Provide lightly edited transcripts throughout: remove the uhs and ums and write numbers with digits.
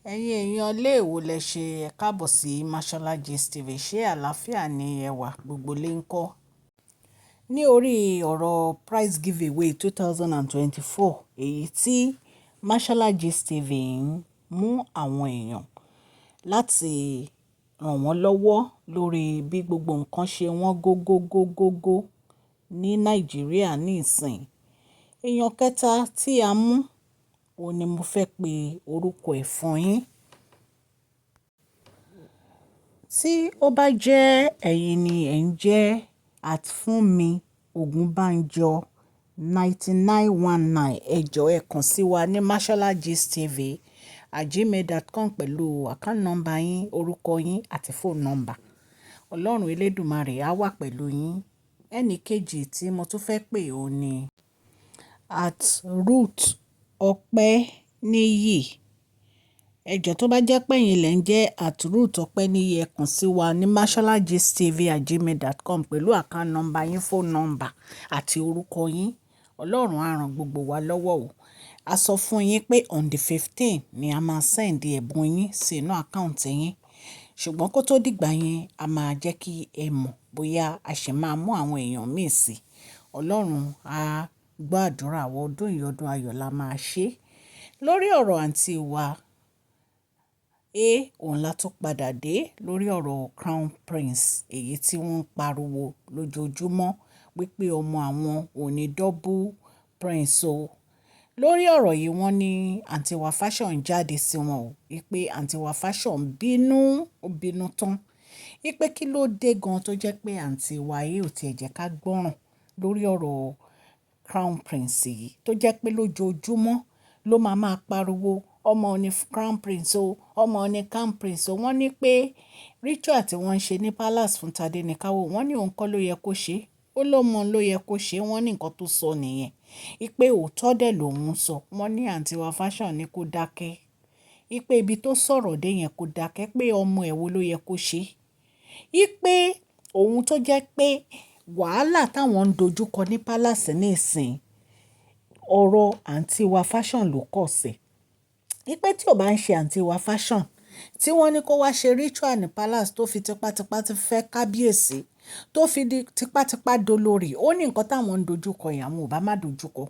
Ẹ̀yin èèyàn ilé èwo lẹ ṣe ẹ káàbọ̀ sí Mashola Gist TV, ṣé àlàáfíà ni ẹ wà gbogbo lé ń kọ́? Ní orí ọ̀rọ̀ prize giveaway 2024 èyí tí Mashola Gist TV ń mú àwọn èèyàn láti ràn wọ́n lọ́wọ́ lórí bí gbogbo nǹkan ṣe wọ́n gógógógógó ní Nàìjíríà ní ìsìn. Èèyàn kẹta tí a mú òun ni mo fẹ́ pe orúkọ ẹ̀ fún yín. Tí ó bá jẹ́ ẹ̀yin ni ẹ̀ ń jẹ́ Àtfúnmi Ògúnbánjọ 9919, ẹ jọ̀ọ́ ẹ kàn sí wa ní masholagistv@gmail.com pẹ̀lú account number yín, orúkọ yín àti phone number. Ọlọ́run Elédùmarè á wà pẹ̀lú yín. Ẹni kejì tí mo tún fẹ́ pè ó ní @root Ọpẹ́níyì. Ẹ jọ̀ọ́ tó bá jẹ́ pé ẹ̀yin lẹ̀ ń jẹ́ @root Ọpẹ́níyì, ẹ kàn sí wa ní masholagistv@gmail.com pẹ̀lú account number yín, phone number àti orúkọ yín. Ọlọ́run á ràn gbogbo wa lọ́wọ́ o. A sọ fún yín pé on the 15 ni a máa send ẹ̀bùn yín sínú account yín. Ṣùgbọ́n kó tó dìgbà yẹn, a máa jẹ́ kí ẹ mọ̀ bóyá a ṣì máa mú àwọn èèyàn míì sí. Ọlọ́run á gbọ́ àdúrà wa, ọdún yìí ọdún ayọ̀ la máa ṣe. Lórí ọ̀rọ̀ àǹtí wa, òun la tún padà dé lórí ọ̀rọ̀ Crown Prince èyí tí wọ́n ń pariwo lójoojúmọ́ wípé ọmọ àwọn ò ní double prince o. Lórí ọ̀rọ̀ yìí wọ́n ní àǹtí wa Fashion jáde sí wọn o, wípé àǹtí wa Fashion bínú, ó bínú tán. Wípé kí ló dé gan tó jẹ́ pé àǹtí wa yìí ò tiẹ̀ jẹ́ ká gbọ́ràn lórí ọ̀rọ̀ Crown Prince yìí, tó jẹ́ pé lójoojúmọ́ ló máa pariwo ọmọ ní Crown Prince o, ọmọ ní Crown Prince o. Wọ́n ní pé ritual tí wọ́n ń ṣe ní palace fún Tadenikawo, wọ́n ní òun kọ́ ló yẹ kó ṣe, ó lọ́mọ ló yẹ kó ṣe. Wọ́n ní nǹkan tó sọ nìyẹn, wípé òótọ́ dẹ̀ lòun sọ. Wọ́n ní àǹtí wa Fashion ní kó dákẹ́, wípé ibi tó sọ̀rọ̀ dé yẹn kó dákẹ́, pé ọmọ ẹ̀ wo ló yẹ kó ṣe. Wípé òun tó jẹ́ pé wàhálà táwọn ń dojúkọ ní palace ní ìsìn, ọ̀rọ̀ àǹtí wa Fashion ló kọ̀ sí. Wípé tí ò bá ń ṣe àǹtí wa Fashion tí wọ́n ní kó wá ṣe ritual ní palace, tó fi tipátipá ti fẹ́ kábíyèsí, tó fi di tipátipá dolórí, ó ní nǹkan táwọn ń dojúkọ yẹn àwọn ò bá má dojúkọ.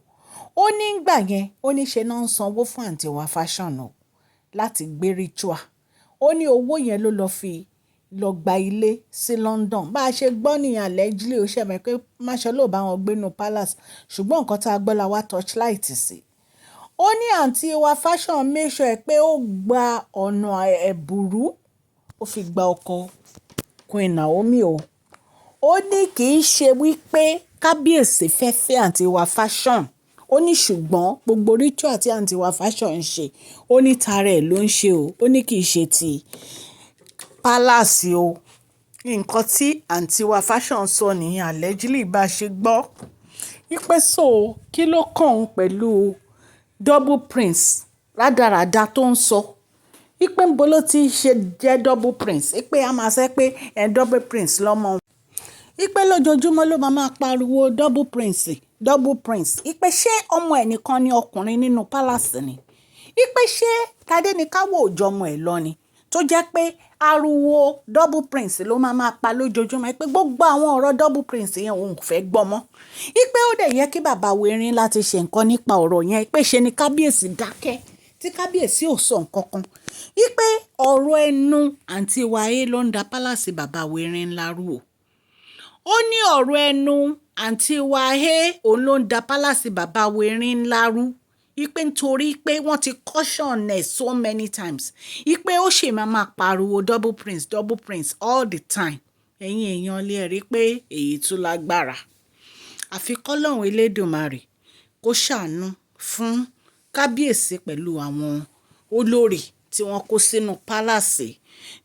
Ó ní ìgbà yẹn ó ní ṣe náà ń sanwó fún àǹtí wa Fashion o láti gbé ritual. Ó ní owó yẹn ló lọ gba ilé sí London. Bá a ṣe gbọ́ nìyẹn allegedly, ó ṣe mọ̀ pé Mashola ò bá wọn gbé nínú palace, ṣùgbọ́n nǹkan tá a gbọ́ la wá torchlight sí. Ó ní àǹtí wa Fashion make sure pé ó gba ọ̀nà ẹ̀bùrú, ó fi gba ọkọ Queen Naomi o. Ó ní kì í ṣe wípé kábíyèsí fẹ́ fẹ́ àǹtí wa Fashion. Ó ní ṣùgbọ́n gbogbo ritual tí àǹtí wa Fashion ń ṣe, ó ní tara ẹ̀ ló ń ṣe o. Ó ní kì í ṣe ti palace o. Nǹkan tí àǹtí wa Fashion sọ nìyẹn allegedly bá ṣe gbọ́. Wípé so kí ló kàn ń pẹ̀lú double prince rádaràda tó ń sọ. Wípé ń bo ló ti ṣe jẹ́ double prince. Wípé a máa sẹ́ pé double prince lọ́mọ. Wípé lójoojúmọ́ ló máa pariwo double prince, double prince. Wípé ṣé ọmọ ẹ̀ nìkan ni ọkùnrin nínú palace ni? Wípé ṣé Tadenikawo ò jọmọ ẹ̀ lọ ni? Tó jẹ́ pé ariwo double prince ló máa pa lójoojúmọ́. Pé gbogbo àwọn ọ̀rọ̀ double prince yẹn òun kò fẹ́ gbọ́ mọ́. Wípé ó dẹ̀ yẹ kí bàbá Wẹ̀rin láti ṣe nǹkan nípa ọ̀rọ̀ yẹn. Pé ṣe ni kábíyèsí dákẹ́ tí kábíyèsí ò sọ nǹkan kan. Wípé ọ̀rọ̀ ẹnu àǹtí wa ló ń da palace bàbá Wẹ̀rin lárú o. Ó ní ọ̀rọ̀ ẹnu àǹtí wa òun ló ń da palace bàbá Wẹ̀rin lárú. Wípé nítorí pé wọ́n ti caution ẹ̀ so many times. Wípé ó ṣì máa pariwo double prince all the time. Ẹ̀yin èèyàn lè rí pé èyí tún lágbára. Àfi k'Ọlọ́run Elédùmarè kó ṣàánú fún kábíyèsí pẹ̀lú àwọn olórí tí wọ́n kó sínú palace.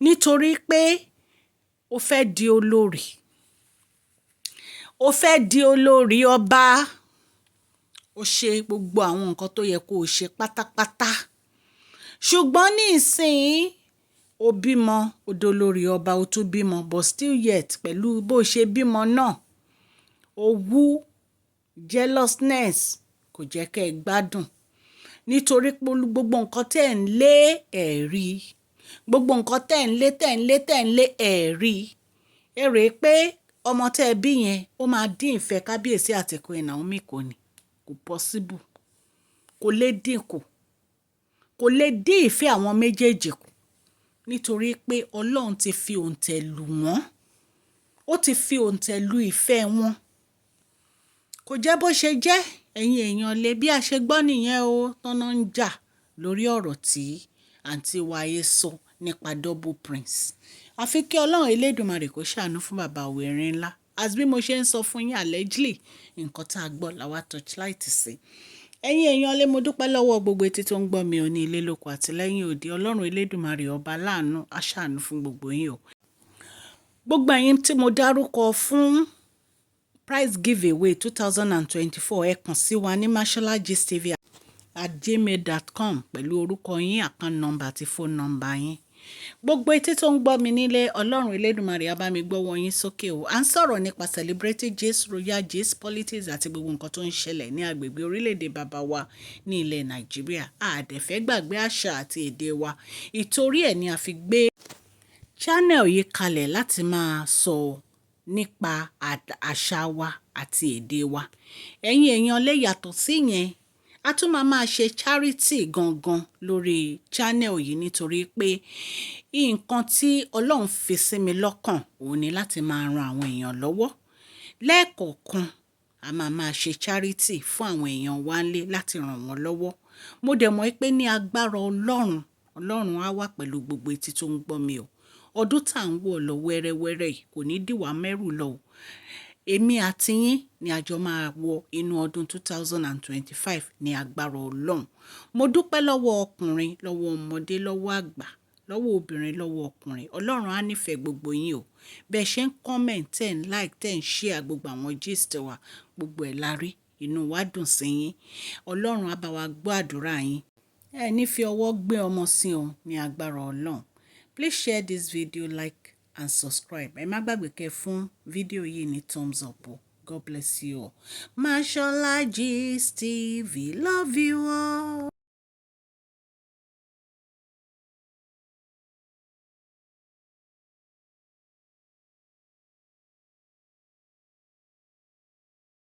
Nítorí pé ó fẹ́ di olórí. Ó fẹ́ di olórí ọba. Ó ṣe gbogbo àwọn nǹkan tó yẹ kó o ṣe pátápátá. Ṣùgbọ́n ní ìsìn ó bímọ, ó dolórí ọba, ó tún bímọ, but still yet pẹ̀lú bó ṣe bímọ náà, owú jealousness kò jẹ́ kẹ́ ẹ gbádùn. nítorí pé gbogbo nǹkan tẹ́ ń lé ẹ̀rí, gbogbo nǹkan tẹ́ ń lé ẹ̀rí, ẹ rèé pé ọmọ tẹ́ ẹ bí yẹn ó máa dín ìfẹ́ kábíyèsí àti Queen Naomi kò ní, kò possible, kò lè dín kù, kò lè dín ìfẹ́ àwọn méjèèjì kù, nítorí pé Ọlọ́run ti fi òǹtẹ̀ lù wọ́n, ó ti fi òǹtẹ̀ lù ìfẹ́ wọn. Kò jẹ́ bó ṣe jẹ́, ẹ̀yin èèyàn lé bí a ṣe gbọ́ nìyẹn o, tọ́nà ń jà lórí ọ̀rọ̀ tí àǹtí wáyé sọ nípa double prince. Àfi kí Ọlọ́run Elédùmarè kó ṣàánú fún bàbá Òwèrè ńlá, as bí mo ṣe ń sọ fún yín allegedly nǹkan tá a gbọ́ làwa torchlight sí. Ẹ̀yin èèyàn lé mo dúpẹ́ lọ́wọ́ gbogbo etí tó ń gbọ́ mi ò ní ilé lóko àti lẹ́yìn òde. Ọlọ́run Elédùmarè ọba láàánú á ṣàánú fún gbogbo yín o. Gbogbo ẹ̀yin tí mo dárúkọ fún prize giveaway 2024 ẹ kàn sí wa ní masholagistv@gmail.com pẹ̀lú orúkọ yín, account number àti phone number yín. Gbogbo etí tó ń gbọ́ mi nílé, Ọlọ́run Elédùmarè á bá mi gbọ́wọ́ yín sókè o. À ń sọ̀rọ̀ nípa celebrity gist, royal gist, politics àti gbogbo nǹkan tó ń ṣẹlẹ̀ ní agbègbè orílẹ̀-èdè bàbá wa ní ilẹ̀ Nàìjíríà. A dẹ̀ fẹ́ gbàgbé àṣà àti èdè wa, ìtorí ẹ̀ ni a fi gbé channel yìí kalẹ̀ láti máa sọ nípa àṣà wa àti èdè wa. Ẹ̀yin èèyàn lè yàtọ̀ sí yẹn, a tún máa ṣe charity gangan lórí channel yìí, nítorí pé nǹkan tí Ọlọ́run fi sí mi lọ́kàn òun ni láti máa ran àwọn èèyàn lọ́wọ́. Lẹ́ẹ̀kọ̀ọ̀kan a máa ṣe charity fún àwọn èèyàn wa nílé láti ràn wọ́n lọ́wọ́. Mo dẹ̀ mọ̀ pé ní agbára Ọlọ́run á wà pẹ̀lú gbogbo etí tó ń gbọ́ mi o. Ọdún tá à ń wọ̀ lọ wẹ́rẹ́wẹ́rẹ́ yìí kò ní dìwà mẹ́rù lọ o. Èmi àti yín ni àjọ máa wọ inú ọdún 2025 ní agbára Ọlọ́run. Mo dúpẹ́ lọ́wọ́ ọkùnrin, lọ́wọ́ ọmọdé, lọ́wọ́ àgbà, lọ́wọ́ obìnrin, lọ́wọ́ ọkùnrin. Ọlọ́run á nífẹ̀ẹ́ gbogbo yín o. Bẹ́ẹ̀ ṣe ń comment, tẹ́ ń like, tẹ́ ń share gbogbo àwọn gist wa, gbogbo ẹ̀ la rí, inú wa dùn sí yín. Ọlọ́run á bá wa gbọ́ àdúrà yín. Ẹ ní fi ọwọ́ gbé ọmọ sí o ní agbára Ọlọ́run. Please share this video, like and subscribe. Ẹ má gbàgbé kẹ́ fún fídíò yìí ní thumbs up o. God bless you all. Mashola Gist TV, love you all.